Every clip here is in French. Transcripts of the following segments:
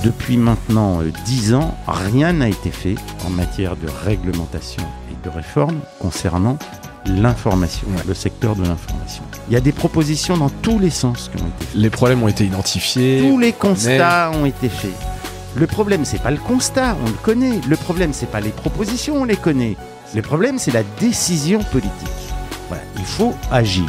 depuis maintenant 10 ans, rien n'a été fait en matière de réglementation et de réforme concernant l'information, le secteur de l'information. Il y a des propositions dans tous les sens qui ont été faites. Les problèmes ont été identifiés. Tous les constats ont été faits. Le problème, c'est pas le constat, on le connaît. Le problème, c'est pas les propositions, on les connaît. Le problème, c'est la décision politique. Voilà, il faut agir.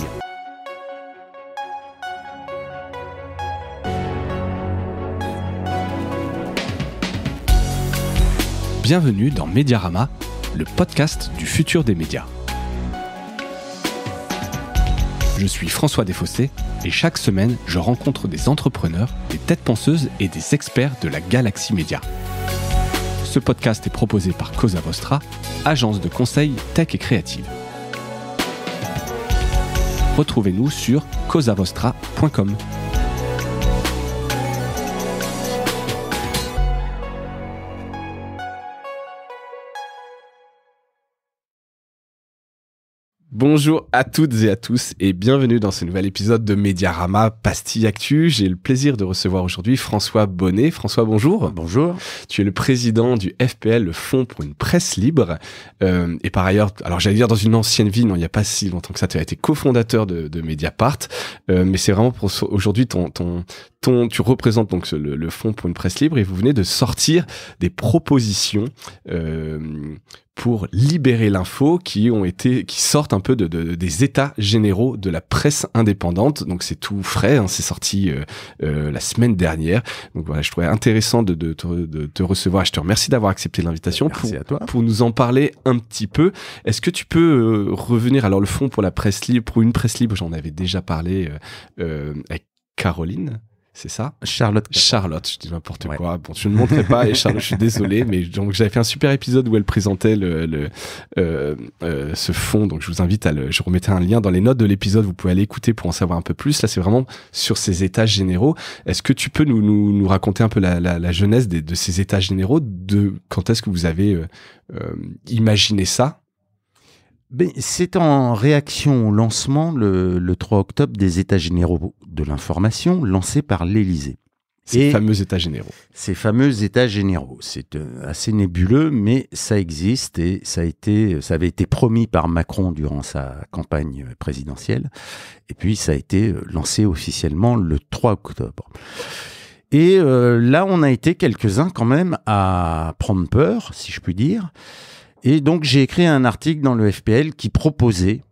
Bienvenue dans Mediarama, le podcast du futur des médias. Je suis François Desfossés et chaque semaine, je rencontre des entrepreneurs, des têtes penseuses et des experts de la galaxie média. Ce podcast est proposé par Cosa Vostra, agence de conseil tech et créative. Retrouvez-nous sur cosavostra.com. Bonjour à toutes et à tous et bienvenue dans ce nouvel épisode de Mediarama Pastille Actu. J'ai le plaisir de recevoir aujourd'hui François Bonnet. François, bonjour. Bonjour. Tu es le président du FPL, le Fonds pour une presse libre. Et par ailleurs, alors j'allais dire dans une ancienne vie, non, il n'y a pas si longtemps que ça, tu as été cofondateur de Mediapart. Mais c'est vraiment pour aujourd'hui tu représentes donc le Fonds pour une presse libre et vous venez de sortir des propositions pour libérer l'info qui sortent un peu des états généraux de la presse indépendante. Donc c'est tout frais, hein, c'est sorti la semaine dernière. Donc voilà, je trouvais intéressant de te recevoir. Je te remercie d'avoir accepté l'invitation. Merci à toi. Pour nous en parler un petit peu. Est-ce que tu peux revenir, alors le Fonds pour la presse libre, pour une presse libre, j'en avais déjà parlé avec Caroline. C'est ça? Charlotte, je dis n'importe quoi. Bon, je ne montrerai pas et Charlotte, je suis désolé, mais donc j'avais fait un super épisode où elle présentait ce fonds. Donc je vous invite je remettais un lien dans les notes de l'épisode. Vous pouvez aller écouter pour en savoir un peu plus. Là, c'est vraiment sur ces états généraux. Est-ce que tu peux nous raconter un peu la genèse de ces états généraux, de quand est-ce que vous avez imaginé ça? C'est en réaction au lancement le 3 octobre des États généraux de l'information lancés par l'Élysée. Ces fameux États généraux. Ces fameux États généraux. C'est assez nébuleux, mais ça existe et ça avait été promis par Macron durant sa campagne présidentielle. Et puis ça a été lancé officiellement le 3 octobre. Et là, on a été quelques-uns quand même à prendre peur, si je puis dire. Et donc, j'ai écrit un article dans le FPL qui proposait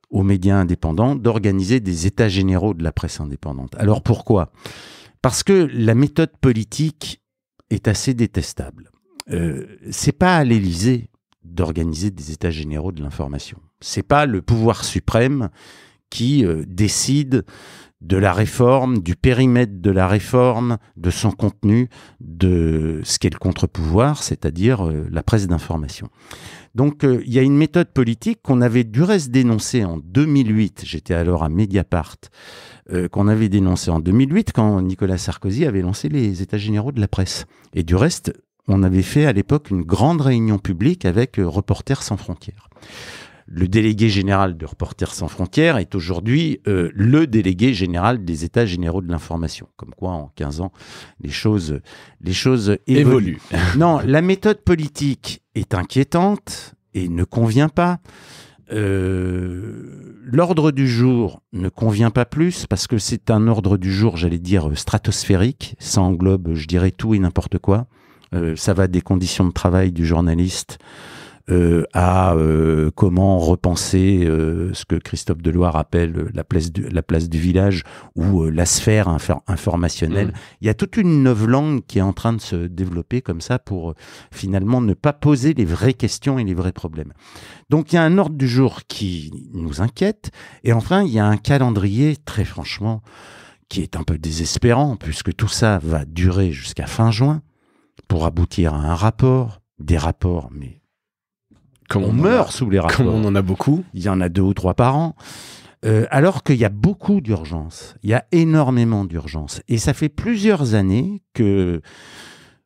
aux médias indépendants d'organiser des états généraux de la presse indépendante. Alors, pourquoi ? Parce que la méthode politique est assez détestable. C'est pas à l'Élysée d'organiser des états généraux de l'information. C'est pas le pouvoir suprême qui décide de la réforme, du périmètre de la réforme, de son contenu, de ce qu'est le contre-pouvoir, c'est-à-dire la presse d'information. Donc, il y a une méthode politique qu'on avait du reste dénoncée en 2008, j'étais alors à Mediapart, qu'on avait dénoncée en 2008 quand Nicolas Sarkozy avait lancé les États généraux de la presse. Et du reste, on avait fait à l'époque une grande réunion publique avec Reporters sans frontières. Le délégué général de Reporters sans frontières est aujourd'hui le délégué général des États généraux de l'information. Comme quoi, en 15 ans, les choses évoluent. Non, la méthode politique est inquiétante et ne convient pas. L'ordre du jour ne convient pas plus parce que c'est un ordre du jour, j'allais dire, stratosphérique. Ça englobe, je dirais, tout et n'importe quoi. Ça va des conditions de travail du journaliste à comment repenser ce que Christophe Deloire appelle la place du village ou la sphère informationnelle. Il y a toute une novlangue qui est en train de se développer comme ça pour finalement ne pas poser les vraies questions et les vrais problèmes. Donc il y a un ordre du jour qui nous inquiète et enfin il y a un calendrier très franchement qui est un peu désespérant puisque tout ça va durer jusqu'à fin juin pour aboutir à un rapport, des rapports, mais on meurt sous les rapports. Comme on en a beaucoup. Il y en a 2 ou 3 par an. Alors qu'il y a beaucoup d'urgence. Il y a énormément d'urgence. Et ça fait plusieurs années que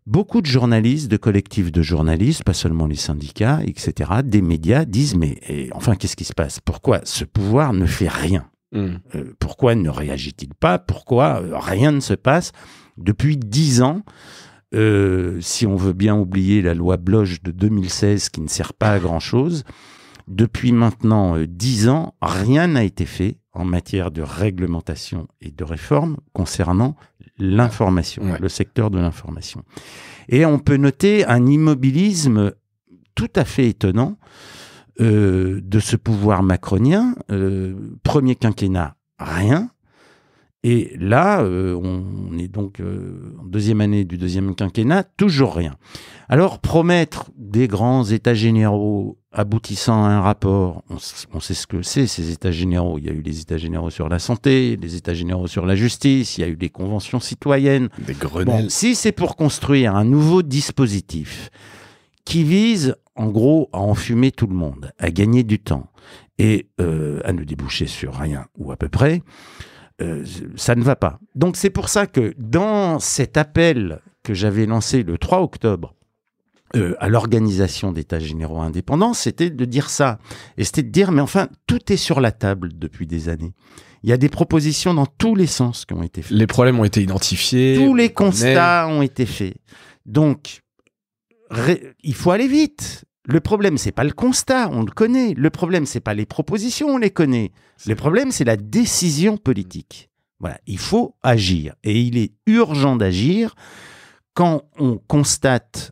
beaucoup de journalistes, de collectifs de journalistes, pas seulement les syndicats, etc., des médias disent « Mais enfin, qu'est-ce qui se passe ? Pourquoi ce pouvoir ne fait rien ?» Pourquoi ne réagit-il pas? Pourquoi rien ne se passe? Depuis 10 ans, si on veut bien oublier la loi Bloch de 2016 qui ne sert pas à grand-chose, depuis maintenant 10 ans, rien n'a été fait en matière de réglementation et de réforme concernant l'information, le secteur de l'information. Et on peut noter un immobilisme tout à fait étonnant de ce pouvoir macronien. Premier quinquennat, rien. Et là, on est donc en deuxième année du deuxième quinquennat, toujours rien. Alors, promettre des grands états généraux aboutissant à un rapport, on sait ce que c'est, ces états généraux. Il y a eu les états généraux sur la santé, les états généraux sur la justice, il y a eu des conventions citoyennes. Des Grenelles. Bon, si c'est pour construire un nouveau dispositif qui vise, en gros, à enfumer tout le monde, à gagner du temps et à ne déboucher sur rien, ou à peu près, ça ne va pas. Donc c'est pour ça que dans cet appel que j'avais lancé le 3 octobre à l'organisation d'États généraux indépendants, c'était de dire ça. Et c'était de dire, mais enfin, tout est sur la table depuis des années. Il y a des propositions dans tous les sens qui ont été faites. Les problèmes ont été identifiés. Tous les constats ont été faits. Donc, il faut aller vite. Le problème, c'est pas le constat, on le connaît. Le problème, c'est pas les propositions, on les connaît. Le problème, c'est la décision politique. Voilà, il faut agir. Et il est urgent d'agir quand on constate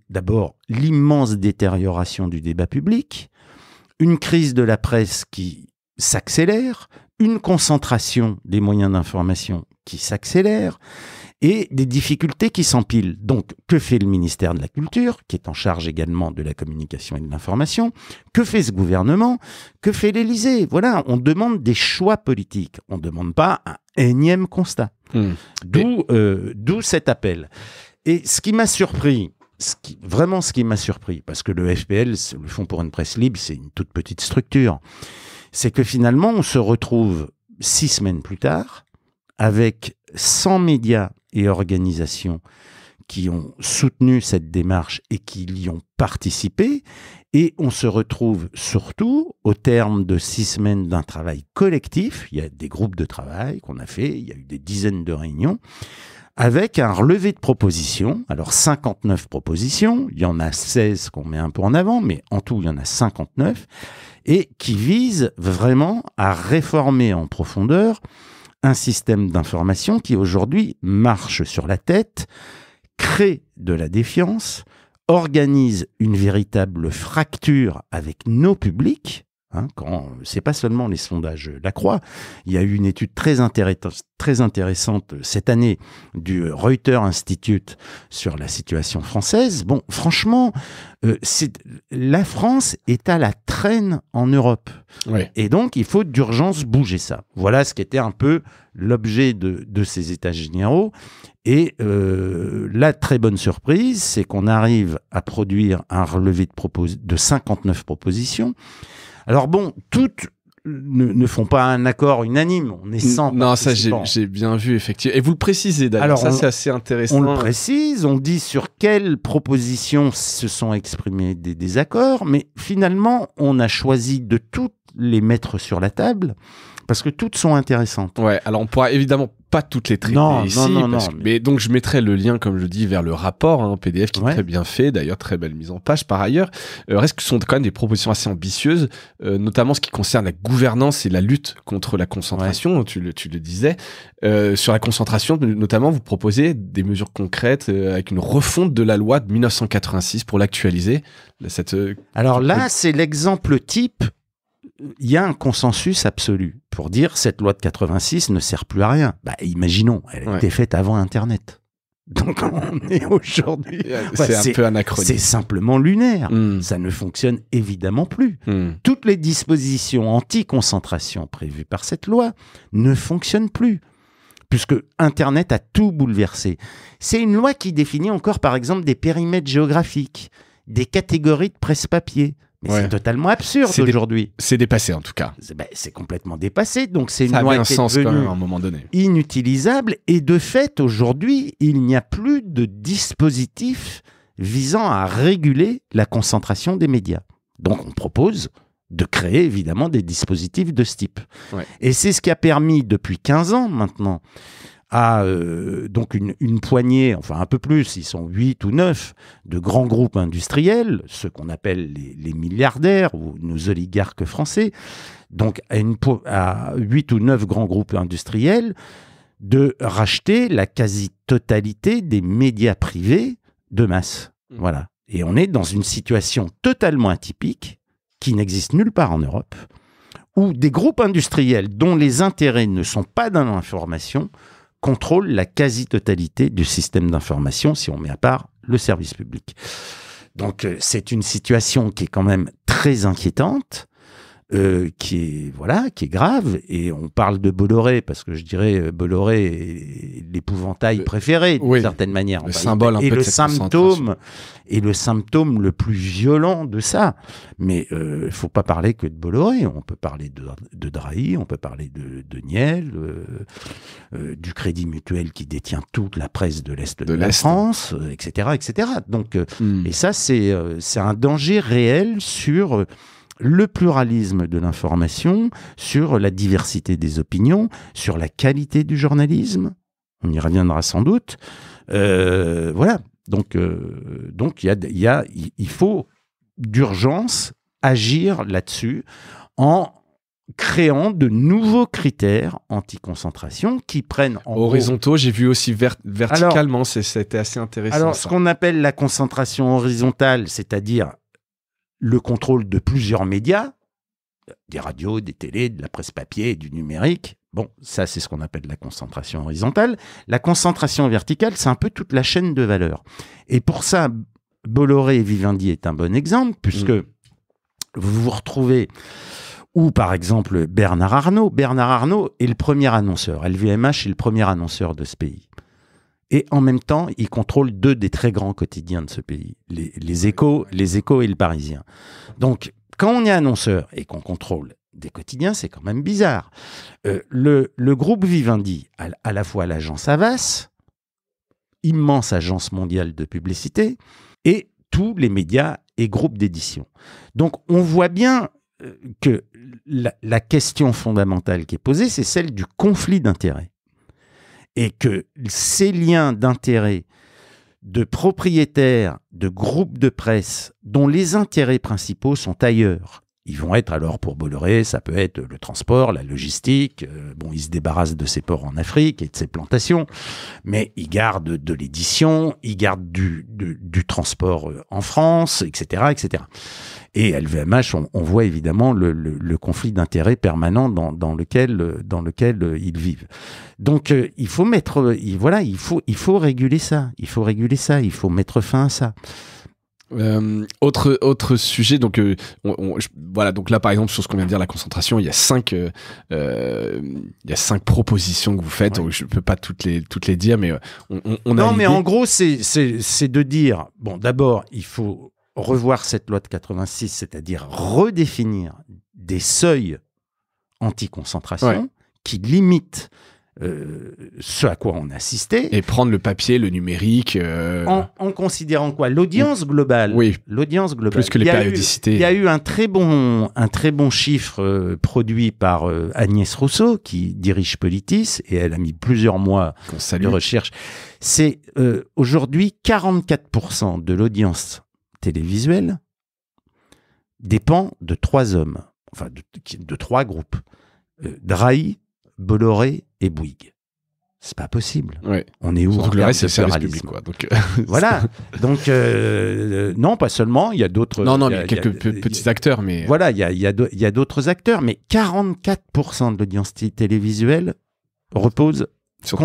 d'abord l'immense détérioration du débat public, une crise de la presse qui s'accélère, une concentration des moyens d'information qui s'accélère, et des difficultés qui s'empilent. Donc, que fait le ministère de la Culture, qui est en charge également de la communication et de l'information? Que fait ce gouvernement? Que fait l'Élysée? Voilà, on demande des choix politiques. On ne demande pas un énième constat. D'où cet appel. Et ce qui m'a surpris, vraiment ce qui m'a surpris, parce que le FPL, le Fonds pour une presse libre, c'est une toute petite structure, c'est que finalement, on se retrouve 6 semaines plus tard, avec 100 médias et organisations qui ont soutenu cette démarche et qui y ont participé. Et on se retrouve surtout au terme de 6 semaines d'un travail collectif. Il y a des groupes de travail qu'on a fait, il y a eu des dizaines de réunions, avec un relevé de propositions. Alors 59 propositions, il y en a 16 qu'on met un peu en avant, mais en tout il y en a 59, et qui visent vraiment à réformer en profondeur un système d'information qui aujourd'hui marche sur la tête, crée de la défiance, organise une véritable fracture avec nos publics. C'est pas seulement les sondages La Croix. Il y a eu une étude très intéressante cette année du Reuters Institute sur la situation française. Bon, franchement, la France est à la traîne en Europe. Oui. Et donc, il faut d'urgence bouger ça. Voilà ce qui était un peu l'objet de ces états généraux. Et la très bonne surprise, c'est qu'on arrive à produire un relevé de 59 propositions. Alors bon, toutes ne font pas un accord unanime. On est 100. Non, ça j'ai bien vu, effectivement. Et vous le précisez d'ailleurs, ça c'est assez intéressant. On le précise, on dit sur quelles propositions se sont exprimés des désaccords, mais finalement, on a choisi de toutes les mettre sur la table, parce que toutes sont intéressantes. Ouais, alors on pourra évidemment pas toutes les traiter ici. Mais donc je mettrai le lien, comme je dis, vers le rapport, PDF qui est très bien fait, d'ailleurs très belle mise en page par ailleurs. Reste que ce sont quand même des propositions assez ambitieuses, notamment ce qui concerne la gouvernance et la lutte contre la concentration, tu le disais. Sur la concentration, notamment, vous proposez des mesures concrètes avec une refonte de la loi de 1986 pour l'actualiser. Alors là, c'est l'exemple type. Il y a un consensus absolu pour dire cette loi de 86 ne sert plus à rien. Imaginons, elle a été faite avant Internet. Donc on est aujourd'hui... c'est un peu anachronique. C'est simplement lunaire. Ça ne fonctionne évidemment plus. Toutes les dispositions anti-concentration prévues par cette loi ne fonctionnent plus, puisque Internet a tout bouleversé. C'est une loi qui définit encore, par exemple, des périmètres géographiques, des catégories de presse-papier. Mais c'est totalement absurde aujourd'hui. C'est dépassé en tout cas. C'est complètement dépassé. Donc c'est une loi qui est devenue quand même, à un moment donné, inutilisable. Et de fait, aujourd'hui, il n'y a plus de dispositif visant à réguler la concentration des médias. Donc on propose de créer évidemment des dispositifs de ce type. Ouais. Et c'est ce qui a permis depuis 15 ans maintenant à donc une poignée, enfin un peu plus, ils sont 8 ou 9, de grands groupes industriels, ceux qu'on appelle les milliardaires ou nos oligarques français, donc à 8 ou 9 grands groupes industriels, de racheter la quasi-totalité des médias privés de masse. Voilà. Et on est dans une situation totalement atypique, qui n'existe nulle part en Europe, où des groupes industriels dont les intérêts ne sont pas dans l'information contrôlent la quasi-totalité du système d'information, si on met à part le service public. Donc c'est une situation qui est quand même très inquiétante, qui est grave, et on parle de Bolloré parce que je dirais Bolloré est l'épouvantail préféré d'une certaine manière. Le symbole un peu de cette concentration. Et le symptôme le plus violent de ça. Mais il faut pas parler que de Bolloré. On peut parler de Drahi, on peut parler de Niel, du Crédit Mutuel qui détient toute la presse de l'Est de la France, etc., etc. Donc, et ça c'est un danger réel sur le pluralisme de l'information, sur la diversité des opinions, sur la qualité du journalisme. On y reviendra sans doute. Voilà. Donc, il faut d'urgence agir là-dessus en créant de nouveaux critères anti-concentration qui prennent en horizontaux. J'ai vu aussi verticalement. C'était assez intéressant. Alors, ce qu'on appelle la concentration horizontale, c'est-à-dire le contrôle de plusieurs médias, des radios, des télés, de la presse papier et du numérique. Bon, ça, c'est ce qu'on appelle la concentration horizontale. La concentration verticale, c'est un peu toute la chaîne de valeur. Et pour ça, Bolloré et Vivendi est un bon exemple, puisque vous vous retrouvez où, par exemple, Bernard Arnault. Bernard Arnault est le premier annonceur. LVMH est le premier annonceur de ce pays. Et en même temps, il contrôle 2 des très grands quotidiens de ce pays, les Échos et le Parisien. Donc, quand on est annonceur et qu'on contrôle des quotidiens, c'est quand même bizarre. Le groupe Vivendi, à la fois l'agence Havas, immense agence mondiale de publicité, et tous les médias et groupes d'édition. Donc, on voit bien que la question fondamentale qui est posée, c'est celle du conflit d'intérêts. Et que ces liens d'intérêt de propriétaires de groupes de presse dont les intérêts principaux sont ailleurs, ils vont être alors pour Bolloré, ça peut être le transport, la logistique, il se débarrasse de ses ports en Afrique et de ses plantations, mais il garde de l'édition, il garde du transport en France, etc., etc. Et LVMH, on voit évidemment le conflit d'intérêts permanent dans lequel ils vivent. Donc il faut réguler ça. Il faut mettre fin à ça. Autre sujet, donc voilà, donc là par exemple sur ce qu'on vient de dire, la concentration, il y a 5 propositions que vous faites. Ouais. Je peux pas toutes les dire, mais on a. Non, mais en gros c'est de dire d'abord il faut revoir cette loi de 86, c'est-à-dire redéfinir des seuils anti-concentration qui limitent ce à quoi on assistait. Et prendre le papier, le numérique. En considérant quoi ? L'audience globale. Oui. L'audience globale. Plus que les périodicités. Il y a eu un très bon chiffre produit par Agnès Rousseau, qui dirige Politis, et elle a mis plusieurs mois de recherche. C'est aujourd'hui 44% de l'audience télévisuelle dépend de 3 hommes, enfin de 3 groupes. Drahi, Bolloré et Bouygues. C'est pas possible. Ouais. On est où? Surtout que le reste, c'est le service public, quoi. Donc, voilà. Donc, non, pas seulement. Il y a d'autres. Non, il y a quelques petits acteurs, mais. Voilà, il y a d'autres acteurs, mais 44% de l'audience télévisuelle sont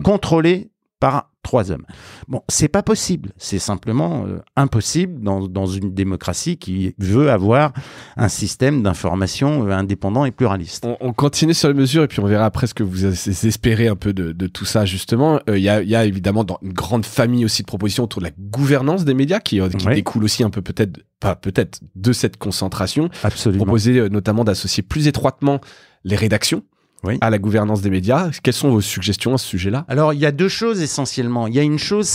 contrôlés par 3 hommes. Bon, c'est pas possible. C'est simplement impossible dans une démocratie qui veut avoir un système d'information indépendant et pluraliste. On continue sur les mesures et puis on verra après ce que vous espérez un peu de tout ça, justement. Il y a évidemment une grande famille aussi de propositions autour de la gouvernance des médias qui découle aussi un peu peut-être de cette concentration. Absolument. Proposer notamment d'associer plus étroitement les rédactions. à la gouvernance des médias. Quelles sont vos suggestions à ce sujet-là? Alors, il y a deux choses essentiellement. Il y a une chose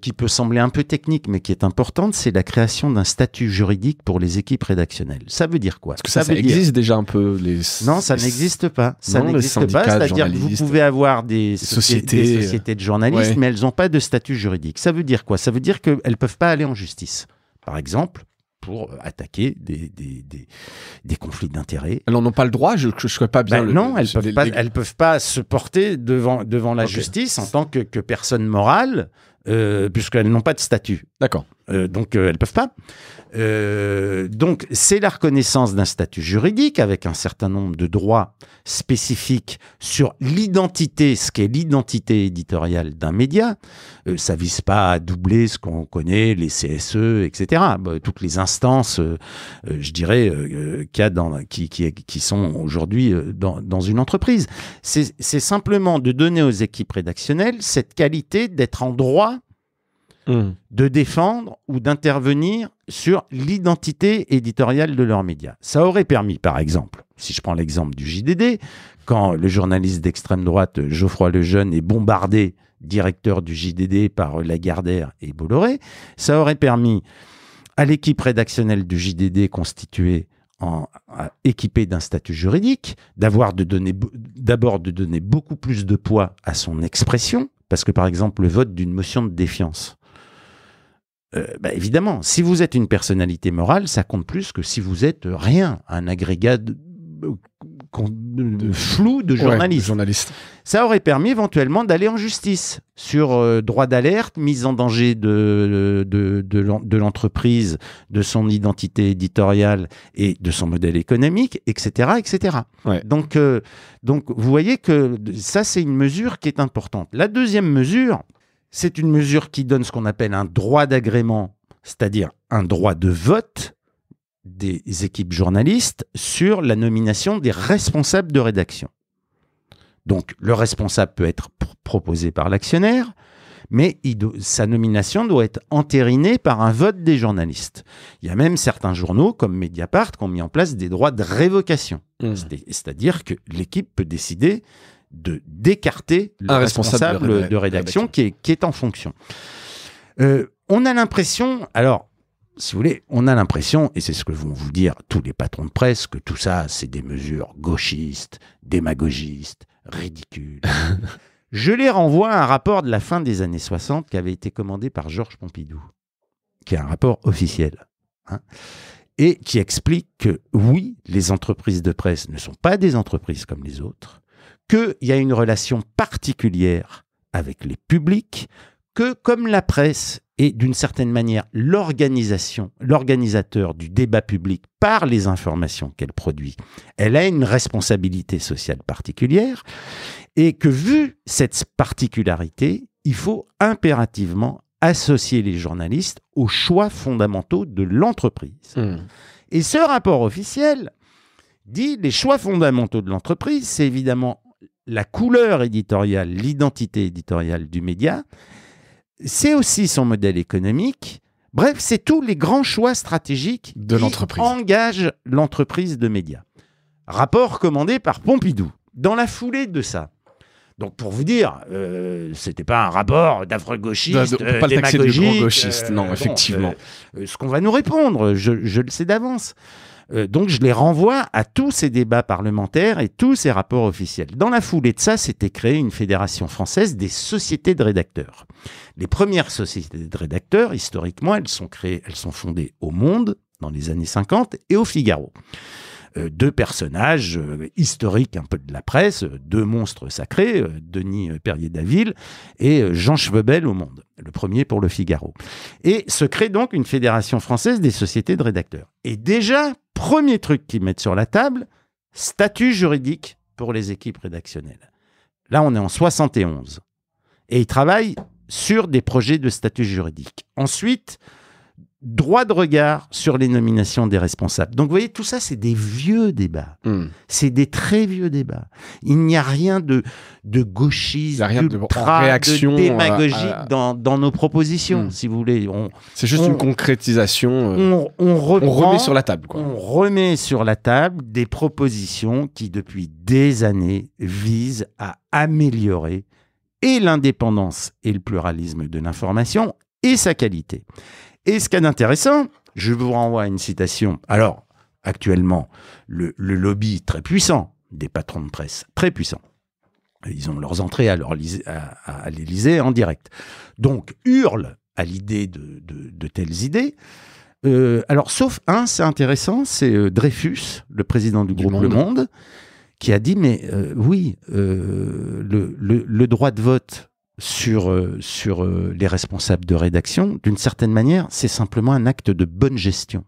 qui peut sembler un peu technique, mais qui est importante, c'est la création d'un statut juridique pour les équipes rédactionnelles. Ça veut dire quoi? Parce que ça existe déjà un peu. Non, ça n'existe pas. Ça n'existe pas, c'est-à-dire que vous pouvez avoir des sociétés de journalistes, mais elles n'ont pas de statut juridique. Ça veut dire quoi? Ça veut dire qu'elles ne peuvent pas aller en justice. Par exemple, pour attaquer des conflits d'intérêts. Elles n'en ont pas le droit, je ne serais pas bien... non, elles ne peuvent pas se porter devant la justice en tant que personne morale, puisqu'elles n'ont pas de statut. D'accord. Donc, elles ne peuvent pas. Donc, c'est la reconnaissance d'un statut juridique avec un certain nombre de droits spécifiques sur l'identité, ce qu'est l'identité éditoriale d'un média. Ça ne vise pas à doubler ce qu'on connaît, les CSE, etc. Toutes les instances, je dirais, qui sont aujourd'hui dans une entreprise. C'est simplement de donner aux équipes rédactionnelles cette qualité d'être en droit de défendre ou d'intervenir sur l'identité éditoriale de leurs médias. Ça aurait permis, par exemple, si je prends l'exemple du JDD, quand le journaliste d'extrême droite Geoffroy Lejeune est bombardé, directeur du JDD, par Lagardère et Bolloré, ça aurait permis à l'équipe rédactionnelle du JDD constituée équipée d'un statut juridique, d'abord de donner beaucoup plus de poids à son expression, parce que par exemple le vote d'une motion de défiance, évidemment, si vous êtes une personnalité morale, ça compte plus que si vous êtes rien, un agrégat flou de journalistes. Ça aurait permis éventuellement d'aller en justice sur droit d'alerte, mise en danger de l'entreprise, de son identité éditoriale et de son modèle économique, etc. etc. Ouais. Donc, vous voyez que ça, c'est une mesure qui est importante. La deuxième mesure, c'est une mesure qui donne ce qu'on appelle un droit d'agrément, c'est-à-dire un droit de vote des équipes journalistes sur la nomination des responsables de rédaction. Donc, le responsable peut être proposé par l'actionnaire, mais sa nomination doit être entérinée par un vote des journalistes. Il y a même certains journaux, comme Mediapart, qui ont mis en place des droits de révocation. C'est-à-dire que l'équipe peut décider d'écarter le responsable de rédaction qui est en fonction. On a l'impression, alors, si vous voulez, on a l'impression, et c'est ce que vont vous dire tous les patrons de presse, que tout ça, c'est des mesures gauchistes, démagogistes, ridicules. Je les renvoie à un rapport de la fin des années 60 qui avait été commandé par Georges Pompidou, qui est un rapport officiel, et qui explique que, oui, les entreprises de presse ne sont pas des entreprises comme les autres, qu'il y a une relation particulière avec les publics, que comme la presse est d'une certaine manière l'organisateur du débat public par les informations qu'elle produit, elle a une responsabilité sociale particulière, et que vu cette particularité, il faut impérativement associer les journalistes aux choix fondamentaux de l'entreprise. Et ce rapport officiel dit les choix fondamentaux de l'entreprise, c'est évidemment la couleur éditoriale, l'identité éditoriale du média, c'est aussi son modèle économique. Bref, c'est tous les grands choix stratégiques qui engagent l'entreprise de médias. Rapport commandé par Pompidou. Dans la foulée de ça, donc pour vous dire, c'était pas un rapport d'affreux gauchistes, on peut pas le taxer de gros gauchiste, non, effectivement. Ce qu'on va nous répondre, je le sais d'avance. Donc je les renvoie à tous ces débats parlementaires et tous ces rapports officiels. Dans la foulée de ça, s'était créée une fédération française des sociétés de rédacteurs. Les premières sociétés de rédacteurs, historiquement, elles sont fondées au Monde dans les années 50 et au Figaro. Deux personnages historiques un peu de la presse, deux monstres sacrés, Denis Perrier-Daville et Jean Schwebel au Monde, le premier pour le Figaro. Et se crée donc une fédération française des sociétés de rédacteurs. Et déjà, premier truc qu'ils mettent sur la table, statut juridique pour les équipes rédactionnelles. Là, on est en 71. Et ils travaillent sur des projets de statut juridique. Ensuite, droit de regard sur les nominations des responsables. Donc, vous voyez, tout ça, c'est des vieux débats. C'est des très vieux débats. Il n'y a rien de gauchiste, de démagogique dans nos propositions, si vous voulez. C'est juste une concrétisation. On remet sur la table, quoi. On remet sur la table des propositions qui, depuis des années, visent à améliorer et l'indépendance et le pluralisme de l'information et sa qualité. Et ce qu'il y a d'intéressant, je vous renvoie à une citation. Alors, actuellement, le lobby très puissant des patrons de presse, très puissant, ils ont leurs entrées à l'Élysée en direct. Donc, hurlent à l'idée de telles idées. Alors, sauf un, c'est intéressant, c'est Dreyfus, le président du groupe Le Monde, qui a dit, mais oui, le droit de vote sur les responsables de rédaction, d'une certaine manière, c'est simplement un acte de bonne gestion.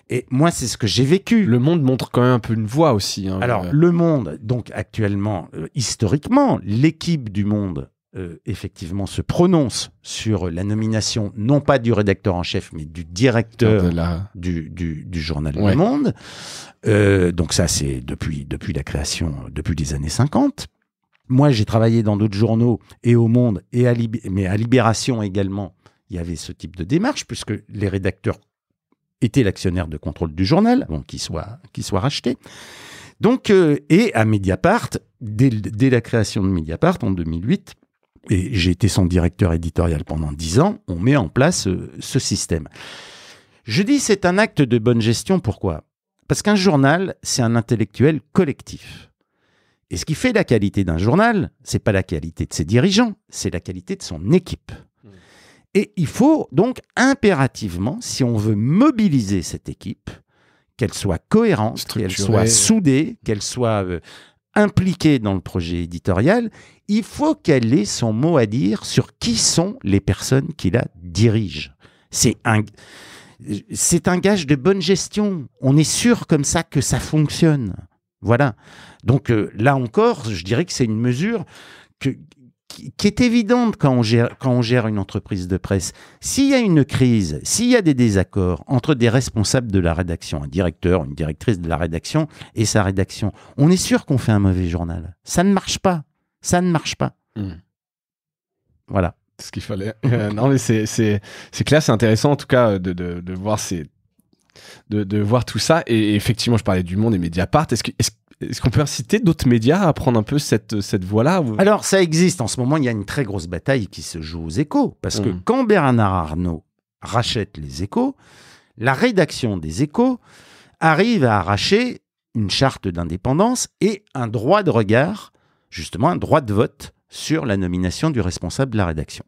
Et moi, c'est ce que j'ai vécu. Le Monde montre quand même un peu une voie aussi. Alors, Le Monde, donc actuellement, historiquement, l'équipe du Monde, effectivement, se prononce sur la nomination, non pas du rédacteur en chef, mais du directeur du journal Le Monde. Donc ça, c'est depuis la création, depuis les années 50. Moi, j'ai travaillé dans d'autres journaux et au Monde, mais à Libération également, il y avait ce type de démarche, puisque les rédacteurs étaient l'actionnaire de contrôle du journal, avant qu'il soit racheté. Donc, et à Mediapart, dès la création de Mediapart en 2008, et j'ai été son directeur éditorial pendant 10 ans, on met en place ce système. Je dis c'est un acte de bonne gestion, pourquoi ? Parce qu'un journal, c'est un intellectuel collectif. Et ce qui fait la qualité d'un journal, c'est pas la qualité de ses dirigeants, c'est la qualité de son équipe. Et il faut donc impérativement, si on veut mobiliser cette équipe, qu'elle soit cohérente, qu'elle soit soudée, qu'elle soit impliquée dans le projet éditorial, il faut qu'elle ait son mot à dire sur qui sont les personnes qui la dirigent. C'est un gage de bonne gestion. On est sûr comme ça que ça fonctionne. Voilà. Donc là encore, je dirais que c'est une mesure qui est évidente quand on gère une entreprise de presse. S'il y a une crise, s'il y a des désaccords entre des responsables de la rédaction, un directeur, une directrice de la rédaction et sa rédaction, on est sûr qu'on fait un mauvais journal. Ça ne marche pas. Ça ne marche pas. Voilà. Ce qu'il fallait. Non, mais c'est clair, c'est intéressant en tout cas de voir de voir tout ça. Et effectivement, je parlais du Monde et Mediapart. Est-ce qu'on peut inciter d'autres médias à prendre un peu cette voie-là ou... Alors, ça existe. En ce moment, il y a une très grosse bataille qui se joue aux Échos. Parce que quand Bernard Arnault rachète les Échos, la rédaction des Échos arrive à arracher une charte d'indépendance et un droit de regard, justement un droit de vote sur la nomination du responsable de la rédaction.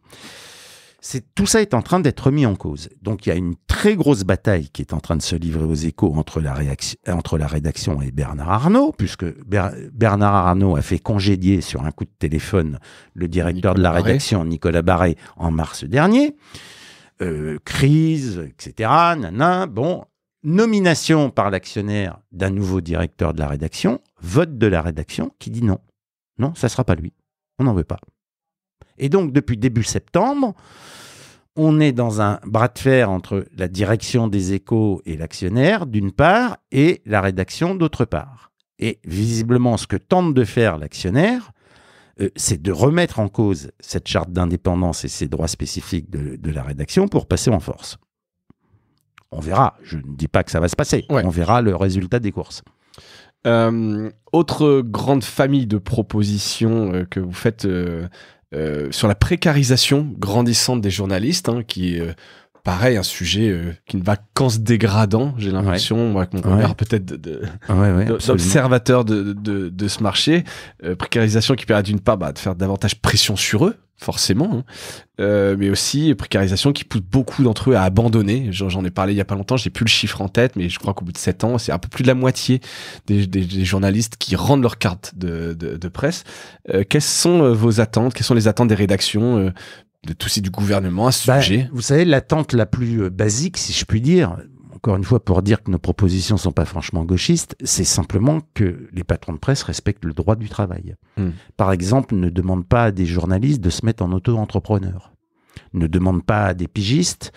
Tout ça est en train d'être remis en cause. Donc il y a une très grosse bataille qui est en train de se livrer aux Échos entre la rédaction et Bernard Arnault, puisque Bernard Arnault a fait congédier sur un coup de téléphone le directeur de la rédaction, Nicolas Barré, en mars dernier. Crise, etc. Bon, nomination par l'actionnaire d'un nouveau directeur de la rédaction, vote de la rédaction qui dit non. Non, ça ne sera pas lui. On n'en veut pas. Et donc, depuis début septembre, on est dans un bras de fer entre la direction des Échos et l'actionnaire, d'une part, et la rédaction, d'autre part. Et visiblement, ce que tente de faire l'actionnaire, c'est de remettre en cause cette charte d'indépendance et ses droits spécifiques de la rédaction pour passer en force. On verra. Je ne dis pas que ça va se passer. Ouais. On verra le résultat des courses. Autre grande famille de propositions que vous faites... sur la précarisation grandissante des journalistes, qui est pareil, un sujet qui ne va qu'en se dégradant, j'ai l'impression, moi, avec mon regard peut-être d'observateur de ce marché. Précarisation qui permet d'une part de faire davantage pression sur eux, forcément, mais aussi précarisation qui pousse beaucoup d'entre eux à abandonner. J'en ai parlé il y a pas longtemps, j'ai plus le chiffre en tête, mais je crois qu'au bout de 7 ans, c'est un peu plus de la moitié des journalistes qui rendent leur carte de presse. Quelles sont vos attentes? Quelles sont les attentes des rédactions, aussi du gouvernement à ce sujet? Vous savez, l'attente la plus basique, si je puis dire, encore une fois pour dire que nos propositions ne sont pas franchement gauchistes, c'est simplement que les patrons de presse respectent le droit du travail. Par exemple, ne demandent pas à des journalistes de se mettre en auto-entrepreneur. ne demandent pas à des pigistes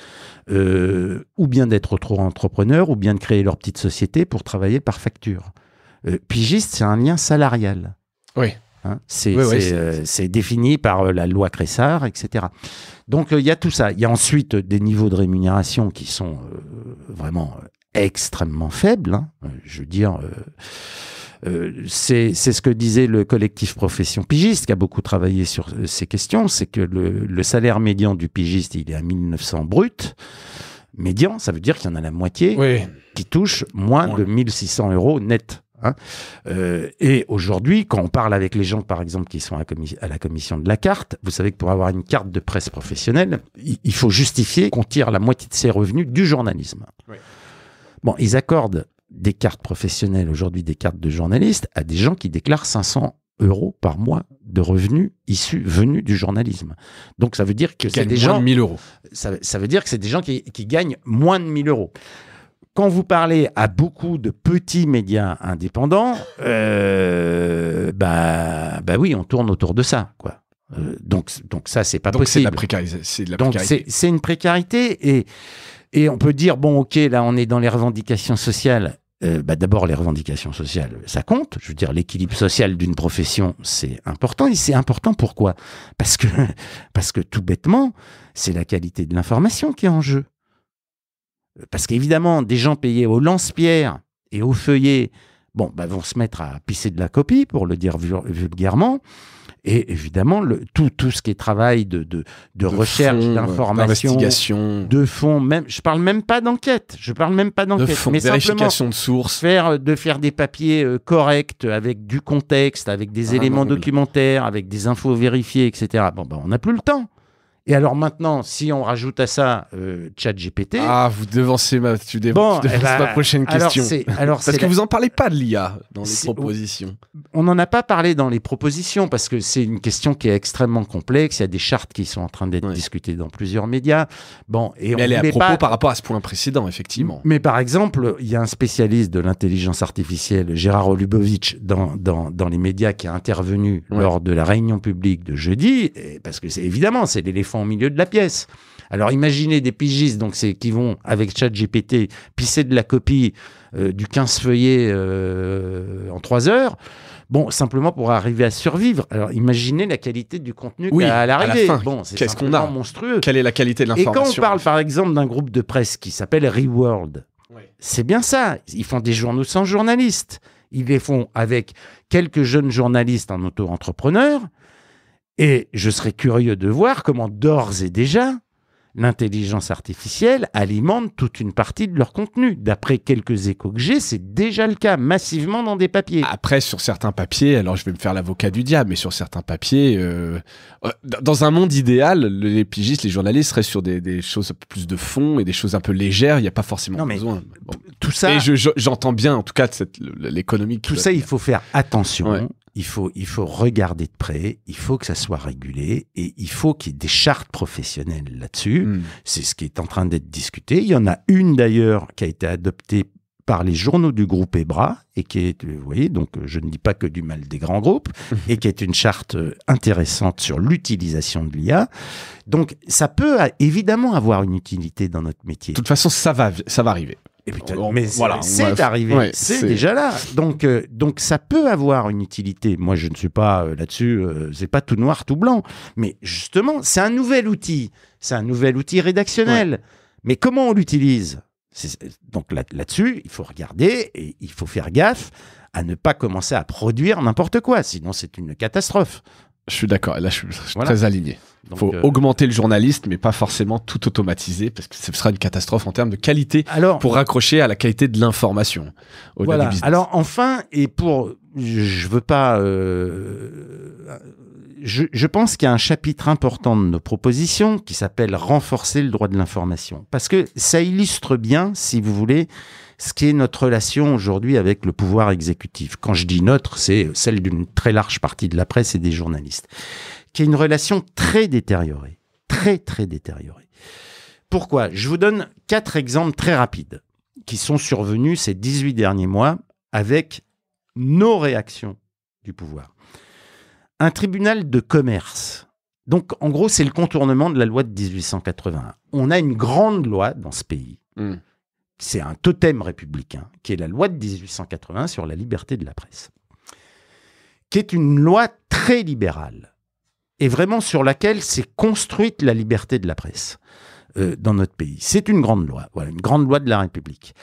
ou bien d'être auto-entrepreneurs ou bien de créer leur petite société pour travailler par facture. Pigiste, c'est un lien salarial. Oui. Hein, c'est défini par la loi Cressard, etc. Donc, il y a tout ça. Il y a ensuite des niveaux de rémunération qui sont vraiment extrêmement faibles. Hein. Je veux dire, c'est ce que disait le collectif Profession Pigiste, qui a beaucoup travaillé sur ces questions. C'est que le salaire médian du pigiste, il est à 1900 brut. Médian, ça veut dire qu'il y en a la moitié qui touche moins de 1600 € net. Hein. Et aujourd'hui, quand on parle avec les gens, par exemple, qui sont à la commission de la carte, vous savez que pour avoir une carte de presse professionnelle, il faut justifier qu'on tire la moitié de ses revenus du journalisme. Oui. Bon, ils accordent des cartes professionnelles aujourd'hui, des cartes de journalistes, à des gens qui déclarent 500 € par mois de revenus venus du journalisme. Donc ça veut dire que c'est des gens... moins de 1000 €. Ça veut dire que c'est des gens qui gagnent moins de 1000 €. Quand vous parlez à beaucoup de petits médias indépendants, oui, on tourne autour de ça, quoi. Donc ça, c'est pas possible. C'est de la précarité. Donc c'est une précarité et on peut dire, bon, ok, là, on est dans les revendications sociales. D'abord, les revendications sociales, ça compte. Je veux dire, l'équilibre social d'une profession, c'est important. Et c'est important pourquoi ? Parce que tout bêtement, c'est la qualité de l'information qui est en jeu. Parce qu'évidemment, des gens payés au lance-pierre et au feuillet, vont se mettre à pisser de la copie, pour le dire vulgairement. Et évidemment, tout ce qui est travail de recherche, d'information, d'investigation, de fond, même, je parle même pas d'enquête. De fond, mais vérification de sources. De faire des papiers corrects, avec du contexte, avec des éléments documentaires, avec des infos vérifiées, etc. On n'a plus le temps. Et alors maintenant, si on rajoute à ça ChatGPT... Ah, vous devancez ma prochaine question. Parce que vous n'en parlez pas de l'IA dans les propositions. On n'en a pas parlé dans les propositions parce que c'est une question qui est extrêmement complexe. Il y a des chartes qui sont en train d'être discutées dans plusieurs médias. Mais elle est à propos par rapport à ce point précédent, effectivement. Mais par exemple, il y a un spécialiste de l'intelligence artificielle, Gérard Olubowicz, dans les médias qui a intervenu lors de la réunion publique de jeudi, parce que c'est l'éléphant au milieu de la pièce. Alors imaginez des pigistes qui vont avec ChatGPT pisser de la copie du 15 feuillets en 3 heures, simplement pour arriver à survivre. Alors imaginez la qualité du contenu à l'arrivée. C'est qu'est-ce qu'on a monstrueux. Quelle est la qualité de l'information ? Et quand on parle par exemple d'un groupe de presse qui s'appelle Reworld, c'est bien ça. Ils font des journaux sans journalistes. Ils les font avec quelques jeunes journalistes en auto-entrepreneurs. Et je serais curieux de voir comment d'ores et déjà l'intelligence artificielle alimente toute une partie de leur contenu. D'après quelques échos que j'ai, c'est déjà le cas massivement dans des papiers. Après, sur certains papiers, alors je vais me faire l'avocat du diable, mais sur certains papiers, dans un monde idéal, les pigistes, les journalistes seraient sur des choses un peu plus de fond et des choses un peu légères. Il n'y a pas forcément besoin. Tout ça. Et j'entends bien, en tout cas, l'économie. Tout ça, il faut faire attention. Ouais. Il faut regarder de près, il faut que ça soit régulé et il faut qu'il y ait des chartes professionnelles là-dessus. C'est ce qui est en train d'être discuté. Il y en a une d'ailleurs qui a été adoptée par les journaux du groupe EBRA et qui est, vous voyez, donc je ne dis pas que du mal des grands groupes, et qui est une charte intéressante sur l'utilisation de l'IA. Donc ça peut évidemment avoir une utilité dans notre métier. De toute façon, ça va arriver. Et putain, mais c'est arrivé, c'est déjà là. Donc ça peut avoir une utilité. Moi, je ne suis pas là-dessus, c'est pas tout noir, tout blanc. Mais justement, c'est un nouvel outil. C'est un nouvel outil rédactionnel. Ouais. Mais comment on l'utilise ? Donc là-dessus, il faut regarder et il faut faire gaffe à ne pas commencer à produire n'importe quoi. Sinon, c'est une catastrophe. Je suis d'accord. Là, je suis très aligné. Il faut augmenter le journaliste, mais pas forcément tout automatiser, parce que ce sera une catastrophe en termes de qualité pour raccrocher à la qualité de l'information. Voilà. Alors enfin, et je veux pas... Je pense qu'il y a un chapitre important de nos propositions qui s'appelle « Renforcer le droit de l'information ». Parce que ça illustre bien, si vous voulez, ce qui est notre relation aujourd'hui avec le pouvoir exécutif. Quand je dis notre, c'est celle d'une très large partie de la presse et des journalistes, qui est une relation très détériorée, très, très détériorée. Pourquoi ? Je vous donne 4 exemples très rapides qui sont survenus ces 18 derniers mois avec nos réactions du pouvoir. Un tribunal de commerce Donc, en gros, c'est le contournement de la loi de 1881. On a une grande loi dans ce pays. C'est un totem républicain, qui est la loi de 1881 sur la liberté de la presse, qui est une loi très libérale, et vraiment sur laquelle s'est construite la liberté de la presse dans notre pays. C'est une grande loi, voilà, une grande loi de la République.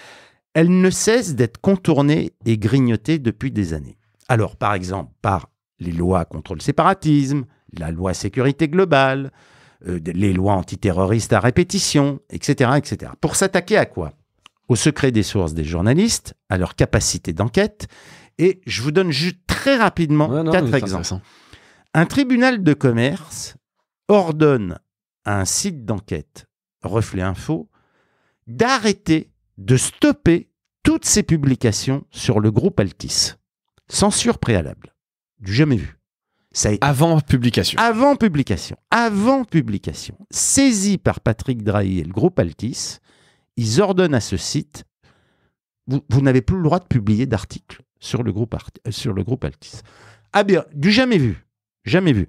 Elle ne cesse d'être contournée et grignotée depuis des années. Alors, par exemple, par les lois contre le séparatisme, la loi sécurité globale, les lois antiterroristes à répétition, etc., etc. Pour s'attaquer à quoi? Au secret des sources des journalistes, à leur capacité d'enquête. Et je vous donne juste très rapidement 4 exemples. Un tribunal de commerce ordonne à un site d'enquête, Reflet Info, d'arrêter, de stopper toutes ses publications sur le groupe Altis. Censure préalable. Du jamais vu. Ça a été... Avant publication. Avant publication. Avant publication. Saisi par Patrick Drahi et le groupe Altis, ils ordonnent à ce site, vous n'avez plus le droit de publier d'articles sur le groupe Altis. Ah bien, du jamais vu. Jamais vu.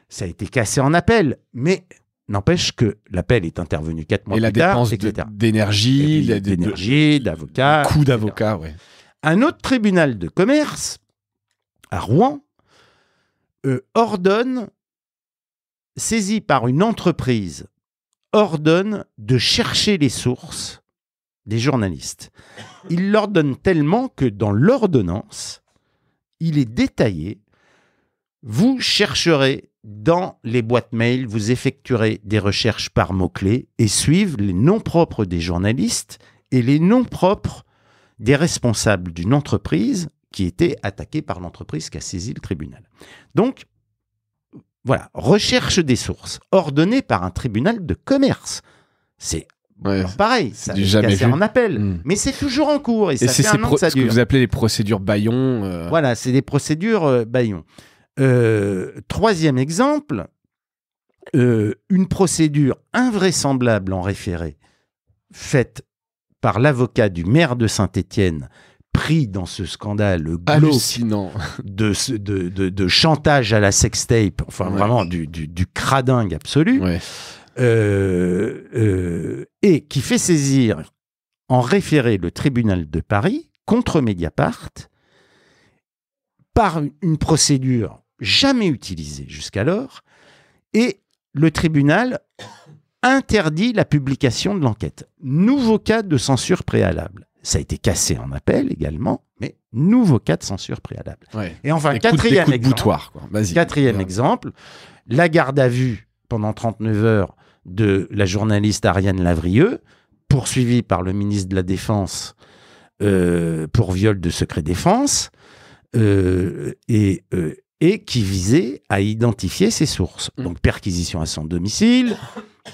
Ça a été cassé en appel, mais n'empêche que l'appel est intervenu 4 mois plus tard, etc. Et la dépense d'énergie, d'avocats. Coût d'avocat, oui. Un autre tribunal de commerce, à Rouen, ordonne, saisi par une entreprise, ordonne de chercher les sources des journalistes. Il l'ordonne tellement que dans l'ordonnance, il est détaillé. Vous chercherez dans les boîtes mail, vous effectuerez des recherches par mots-clés et suivent les noms propres des journalistes et les noms propres des responsables d'une entreprise qui était attaquée par l'entreprise qui a saisi le tribunal. Donc, voilà, recherche des sources ordonnée par un tribunal de commerce. C'est pareil, ça a cassé en appel, mais c'est toujours en cours et ça fait un an que ça dure. Ce que vous appelez les procédures Bayon. Voilà, c'est des procédures Bayon. Troisième exemple, une procédure invraisemblable en référé faite par l'avocat du maire de Saint-Étienne pris dans ce scandale hallucinant de chantage à la sextape, enfin vraiment du cradingue absolu, et qui fait saisir en référé le tribunal de Paris contre Mediapart par une procédure jamais utilisée jusqu'alors, et le tribunal interdit la publication de l'enquête. Nouveau cas de censure préalable. Ça a été cassé en appel également, mais nouveau cas de censure préalable. Et enfin, quatrième exemple, la garde à vue pendant 39 heures de la journaliste Ariane Lavrieux, poursuivie par le ministre de la Défense pour viol de secret défense, et qui visait à identifier ses sources. Donc perquisition à son domicile,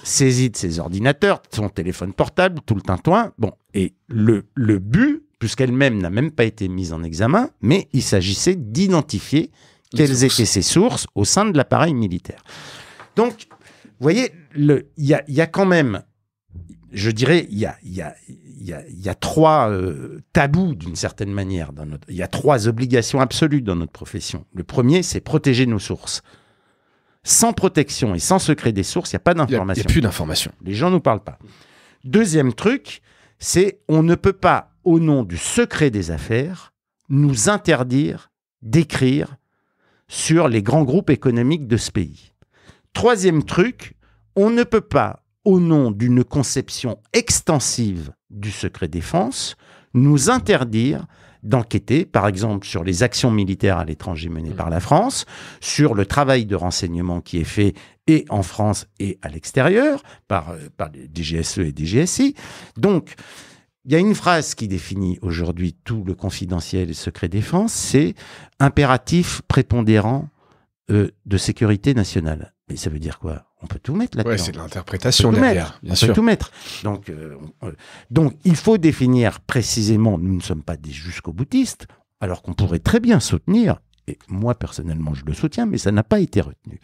saisie de ses ordinateurs, de son téléphone portable, tout le tintouin. Bon, et le but, puisqu'elle-même n'a même pas été mise en examen, mais il s'agissait d'identifier quelles étaient ses sources au sein de l'appareil militaire. Donc, vous voyez, il y a quand même, je dirais, il y a 3 tabous d'une certaine manière. Il y a 3 obligations absolues dans notre profession. Le premier, c'est protéger nos sources. Sans protection et sans secret des sources, il n'y a pas d'information. Il n'y a plus d'information. Les gens ne nous parlent pas. Deuxième truc, c'est on ne peut pas, au nom du secret des affaires, nous interdire d'écrire sur les grands groupes économiques de ce pays. Troisième truc, on ne peut pas, au nom d'une conception extensive du secret défense, nous interdire d'enquêter, par exemple, sur les actions militaires à l'étranger menées par la France, sur le travail de renseignement qui est fait et en France et à l'extérieur, par les DGSE et DGSI. Donc, il y a une phrase qui définit aujourd'hui tout le confidentiel et le secret défense, c'est impératif prépondérant de sécurité nationale. Mais ça veut dire quoi? On peut tout mettre là-dedans. Ouais, c'est de l'interprétation derrière, bien sûr. On peut tout mettre. Donc, il faut définir précisément, nous ne sommes pas des jusqu'au-boutistes, alors qu'on pourrait très bien soutenir, et moi personnellement je le soutiens, mais ça n'a pas été retenu,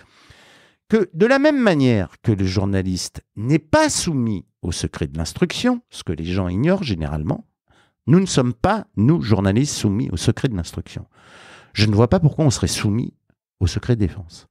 que de la même manière que le journaliste n'est pas soumis au secret de l'instruction, ce que les gens ignorent généralement, nous ne sommes pas, nous, journalistes, soumis au secret de l'instruction. Je ne vois pas pourquoi on serait soumis au secret de défense.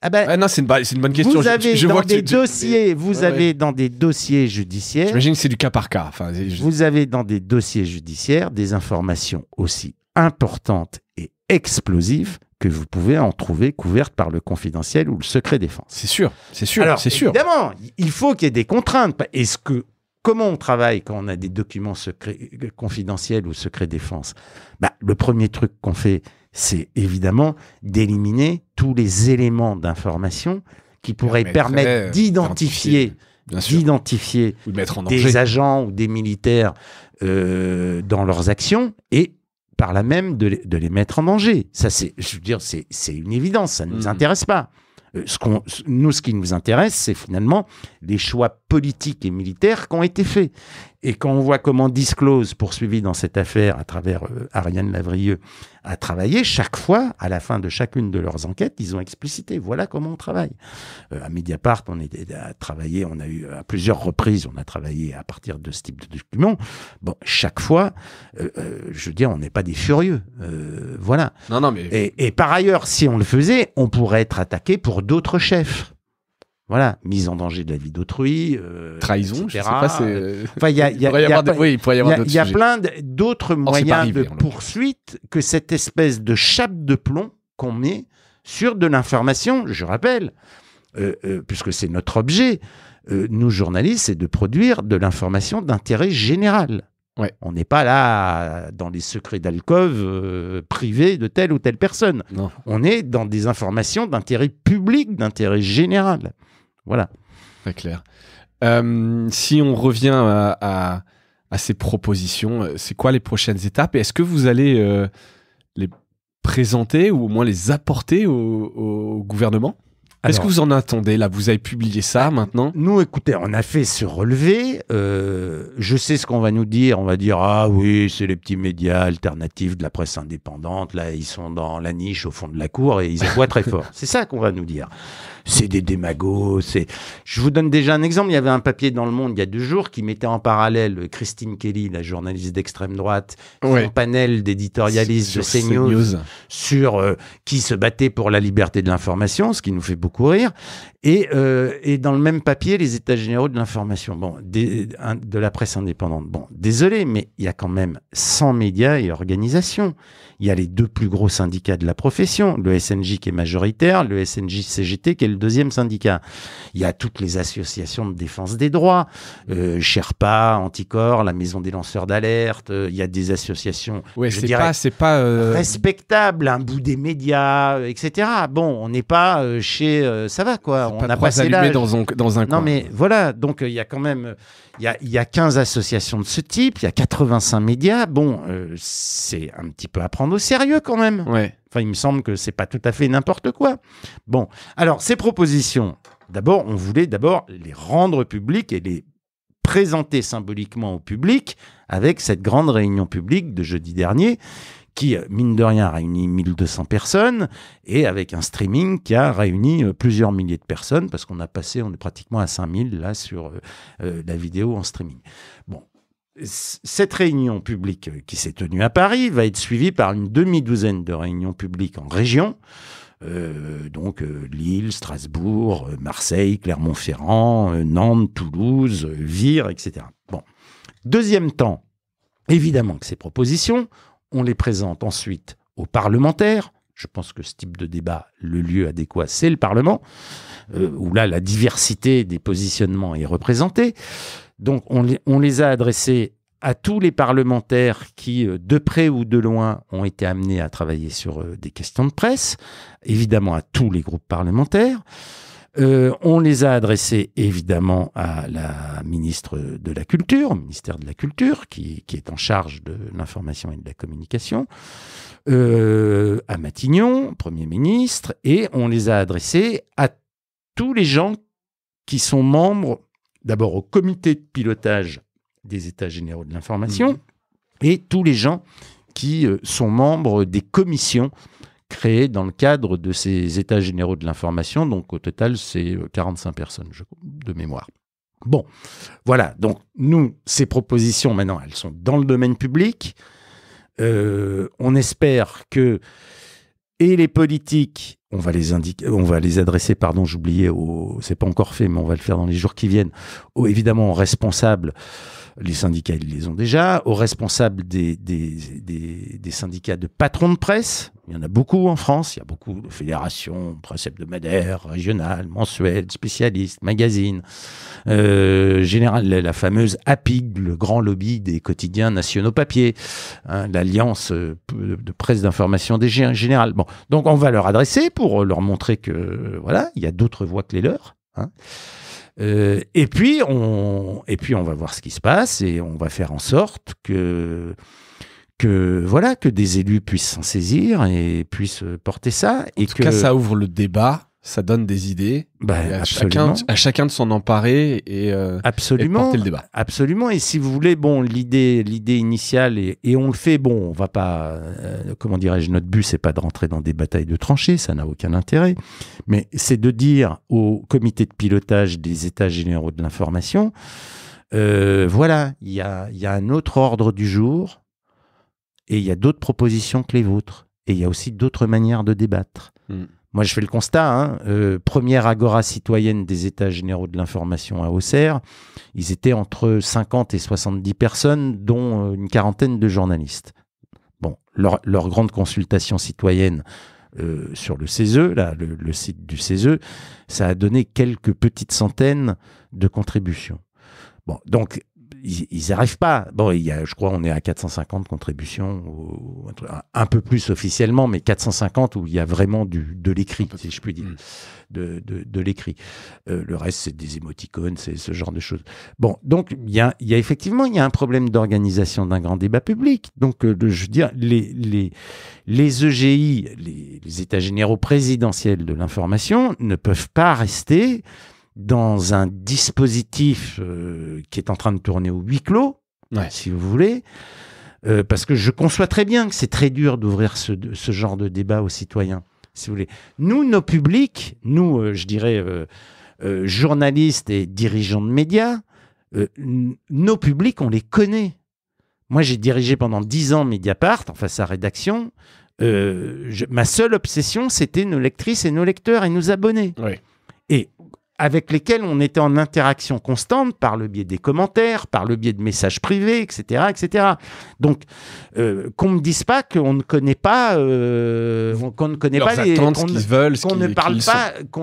Ah ben, non, c'est une bonne question. Vous avez je dans vois que des dossiers, vous avez dans des dossiers judiciaires. J'imagine que c'est du cas par cas. Enfin, vous avez dans des dossiers judiciaires des informations aussi importantes et explosives que vous pouvez en trouver couvertes par le confidentiel ou le secret défense. C'est sûr, c'est sûr, Alors, c'est sûr. Évidemment, il faut qu'il y ait des contraintes. Comment on travaille quand on a des documents confidentiels ou secret défense? Le premier truc qu'on fait, c'est évidemment d'éliminer tous les éléments d'information qui pourraient permettre d'identifier ou de mettre en danger des agents ou des militaires dans leurs actions et par là même de les mettre en danger. Ça, c'est une évidence, ça ne nous intéresse pas. Ce qui nous intéresse, c'est finalement les choix politiques et militaires qui ont été faits. Et quand on voit comment Disclose, poursuivi dans cette affaire à travers Ariane Lavrieux, a travaillé, chaque fois, à la fin de chacune de leurs enquêtes, ils ont explicité, voilà comment on travaille. À Mediapart, on a eu à plusieurs reprises, on a travaillé à partir de ce type de documents. Bon, chaque fois, je veux dire, on n'est pas des furieux. Voilà. Non, mais... Et par ailleurs, si on le faisait, on pourrait être attaqué pour d'autres chefs. Voilà, mise en danger de la vie d'autrui, trahison, etc. Je sais pas, c'est... Enfin, il y a plein d'autres moyens de poursuite que cette espèce de chape de plomb qu'on met sur de l'information. Je rappelle, puisque c'est notre objet, nous journalistes, c'est de produire de l'information d'intérêt général. Ouais. On n'est pas là dans les secrets d'alcôve privés de telle ou telle personne. Non. On est dans des informations d'intérêt public, d'intérêt général. Voilà. Très clair. Si on revient à ces propositions, c'est quoi les prochaines étapes? Et est-ce que vous allez les présenter ou au moins les apporter au gouvernement? Qu'est-ce que vous en attendez là? Vous avez publié ça maintenant? Nous, écoutez, on a fait ce relevé. Je sais ce qu'on va nous dire. On va dire, ah oui, c'est les petits médias alternatifs de la presse indépendante. Là, ils sont dans la niche au fond de la cour et ils aboient très fort. C'est ça qu'on va nous dire. C'est des démagos. Je vous donne déjà un exemple. Il y avait un papier dans Le Monde il y a 2 jours qui mettait en parallèle Christine Kelly, la journaliste d'extrême droite, son panel d'éditorialistes de CNews sur qui se battait pour la liberté de l'information, ce qui nous fait beaucoup rire. Et dans le même papier, les états généraux de l'information, de la presse indépendante. Bon, désolé, mais il y a quand même 100 médias et organisations. Il y a les 2 plus gros syndicats de la profession, le SNJ qui est majoritaire, le SNJ-CGT qui est le 2e syndicat. Il y a toutes les associations de défense des droits, Sherpa, Anticor, la Maison des lanceurs d'alerte. Il y a des associations, respectables, un bout des médias, etc. Bon, on n'est pas chez ça va quoi. On n'a pas passé l'âge dans un coin. Non mais voilà, donc il y a quand même il y a 15 associations de ce type, il y a 85 médias. Bon, c'est un petit peu à prendre au sérieux quand même. Ouais. Enfin, il me semble que c'est pas tout à fait n'importe quoi. Bon, alors ces propositions, d'abord, on voulait les rendre publiques et les présenter symboliquement au public avec cette grande réunion publique de jeudi dernier qui, mine de rien, a réuni 1200 personnes et avec un streaming qui a réuni plusieurs milliers de personnes parce on est pratiquement à 5000 là sur la vidéo en streaming. Bon. Cette réunion publique qui s'est tenue à Paris va être suivie par une demi-douzaine de réunions publiques en région, Lille, Strasbourg, Marseille, Clermont-Ferrand, Nantes, Toulouse, Vire, etc. Bon. Deuxième temps, évidemment que ces propositions, on les présente ensuite aux parlementaires. Je pense que ce type de débat, le lieu adéquat, c'est le Parlement, où là, la diversité des positionnements est représentée. Donc, on les a adressés à tous les parlementaires qui, de près ou de loin, ont été amenés à travailler sur des questions de presse, évidemment à tous les groupes parlementaires. On les a adressés évidemment à la ministre de la Culture, au ministère de la Culture, qui est en charge de l'information et de la communication, à Matignon, Premier ministre, et on les a adressés à tous les gens qui sont membres, d'abord au comité de pilotage des États généraux de l'information, et tous les gens qui sont membres des commissions créées dans le cadre de ces États généraux de l'information. Donc au total, c'est 45 personnes de mémoire. Bon, voilà. Donc nous, ces propositions, maintenant, elles sont dans le domaine public. On espère que, Et les politiques, on va les adresser, pardon, j'oubliais, c'est pas encore fait, mais on va le faire dans les jours qui viennent, évidemment aux responsables. Les syndicats, ils les ont déjà. Aux responsables des syndicats de patrons de presse, il y en a beaucoup en France. Il y a beaucoup de fédérations, presse hebdomadaire, régionales, mensuelles, spécialistes, magazines. La fameuse APIG, le grand lobby des quotidiens nationaux papier, hein, l'alliance de presse d'information des générales. Bon, donc on va leur adresser pour leur montrer que voilà, il y a d'autres voix que les leurs. Hein. Et puis on va voir ce qui se passe et on va faire en sorte que des élus puissent s'en saisir et puissent porter ça. En tout cas, ça ouvre le débat, ça donne des idées. À chacun de s'en emparer et porter le débat. Absolument. Et si vous voulez, l'idée initiale, et on le fait, on va pas, comment dirais-je, notre but, c'est pas de rentrer dans des batailles de tranchées, ça n'a aucun intérêt, mais c'est de dire au comité de pilotage des États généraux de l'information, voilà, il y a un autre ordre du jour, et il y a d'autres propositions que les vôtres, et il y a aussi d'autres manières de débattre. Moi, je fais le constat, première agora citoyenne des États généraux de l'information à Auxerre, ils étaient entre 50 et 70 personnes, dont une quarantaine de journalistes. Bon, leur grande consultation citoyenne sur le CESE, là, le site du CESE, ça a donné quelques petites centaines de contributions. Bon, donc, ils n'arrivent pas. Je crois on est à 450 contributions, un peu plus officiellement, mais 450 où il y a vraiment de l'écrit, si je puis dire, de l'écrit. Le reste, c'est des émoticônes, c'est ce genre de choses. Bon, donc il y a effectivement un problème d'organisation d'un grand débat public. Donc, je veux dire, les EGI, les États généraux présidentiels de l'information, ne peuvent pas rester dans un dispositif qui est en train de tourner au huis clos, si vous voulez, parce que je conçois très bien que c'est très dur d'ouvrir ce genre de débat aux citoyens, si vous voulez. Nous, nos publics, je dirais, journalistes et dirigeants de médias, nos publics, on les connaît. Moi, j'ai dirigé pendant 10 ans Mediapart, enfin sa rédaction. Ma seule obsession, c'était nos lectrices et nos lecteurs et nos abonnés. Oui. Et avec lesquels on était en interaction constante par le biais des commentaires, par le biais de messages privés, etc., etc. Donc, qu'on ne me dise pas qu'on ne connaît pas, qu'on ne connaît leurs pas attentes, ce qu'ils veulent, qu'on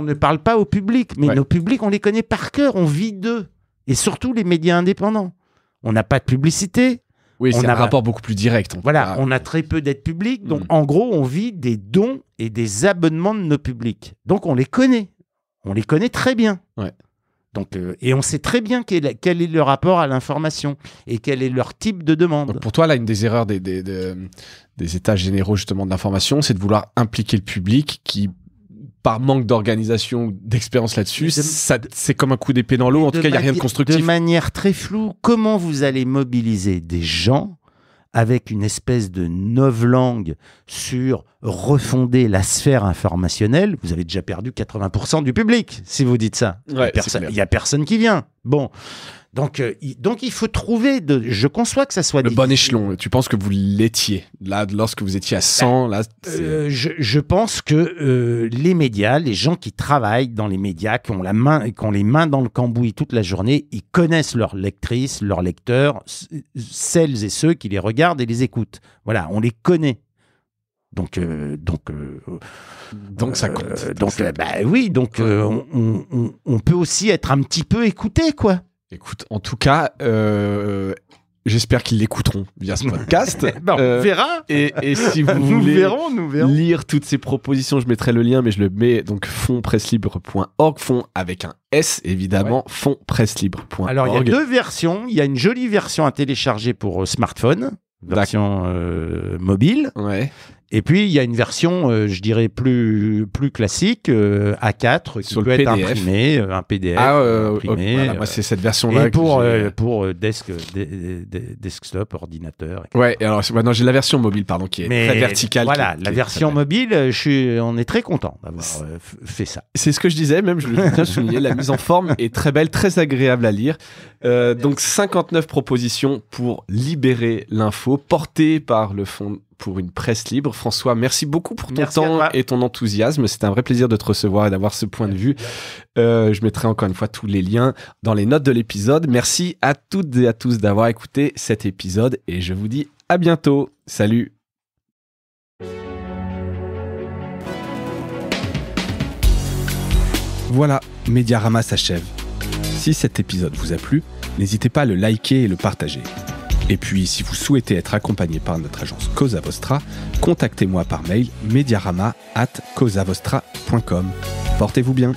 ne parle pas au public. Mais nos publics, on les connaît par cœur, on vit d'eux. Et surtout les médias indépendants. On n'a pas de publicité. Oui, c'est un rapport beaucoup plus direct. Voilà, on a très peu d'aide publique. Donc, en gros, on vit des dons et des abonnements de nos publics. Donc, on les connaît. On les connaît très bien. Ouais. Donc, et on sait très bien quel est le rapport à l'information et quel est leur type de demande. Donc pour toi, là, une des erreurs des États généraux justement de l'information, c'est de vouloir impliquer le public qui, par manque d'organisation, d'expérience là-dessus, c'est comme un coup d'épée dans l'eau. En tout cas, il n'y a rien de constructif. De manière très floue, comment vous allez mobiliser des gens avec une espèce de novlangue sur refonder la sphère informationnelle? Vous avez déjà perdu 80% du public, si vous dites ça. Ouais, il n'y a personne qui vient. Bon. Donc il faut trouver, je conçois que ça soit le bon échelon. Tu penses que vous l'étiez, là, lorsque vous étiez à 100, là je pense que les médias, les gens qui travaillent dans les médias, qui ont les mains dans le cambouis toute la journée, ils connaissent leurs lectrices, leurs lecteurs, celles et ceux qui les regardent et les écoutent. Voilà, on les connaît. Donc ça compte. Oui, on peut aussi être un petit peu écouté, quoi. Écoute, en tout cas, j'espère qu'ils l'écouteront via ce podcast. On verra. Et si vous voulez lire toutes ces propositions, je mettrai le lien, mais je le mets donc fondpresselibre.org, fond avec un S évidemment, fondpresselibre.org. Alors il y a deux versions. Il y a une jolie version à télécharger pour smartphone, version mobile. Ouais. Et puis, il y a une version, je dirais, plus classique, A4, qui peut être imprimée, un PDF imprimé. Voilà, moi, c'est cette version-là. Et pour desktop, ordinateur. Etc. Ouais, et alors, maintenant, j'ai la version mobile, pardon, qui est très verticale. Voilà, la version mobile, on est très content d'avoir fait ça. C'est ce que je disais, même, je tiens à souligner, la mise en forme est très belle, très agréable à lire. Donc, 59 propositions pour libérer l'info, portées par le Fonds pour une presse libre. François, merci beaucoup pour ton temps et ton enthousiasme. C'était un vrai plaisir de te recevoir et d'avoir ce point de vue. Je mettrai encore une fois tous les liens dans les notes de l'épisode. Merci à toutes et à tous d'avoir écouté cet épisode et je vous dis à bientôt. Salut. Voilà, Mediarama s'achève. Si cet épisode vous a plu, n'hésitez pas à le liker et le partager. Et puis, si vous souhaitez être accompagné par notre agence Cosa Vostra, contactez-moi par mail mediarama@cosavostra.com. Portez-vous bien.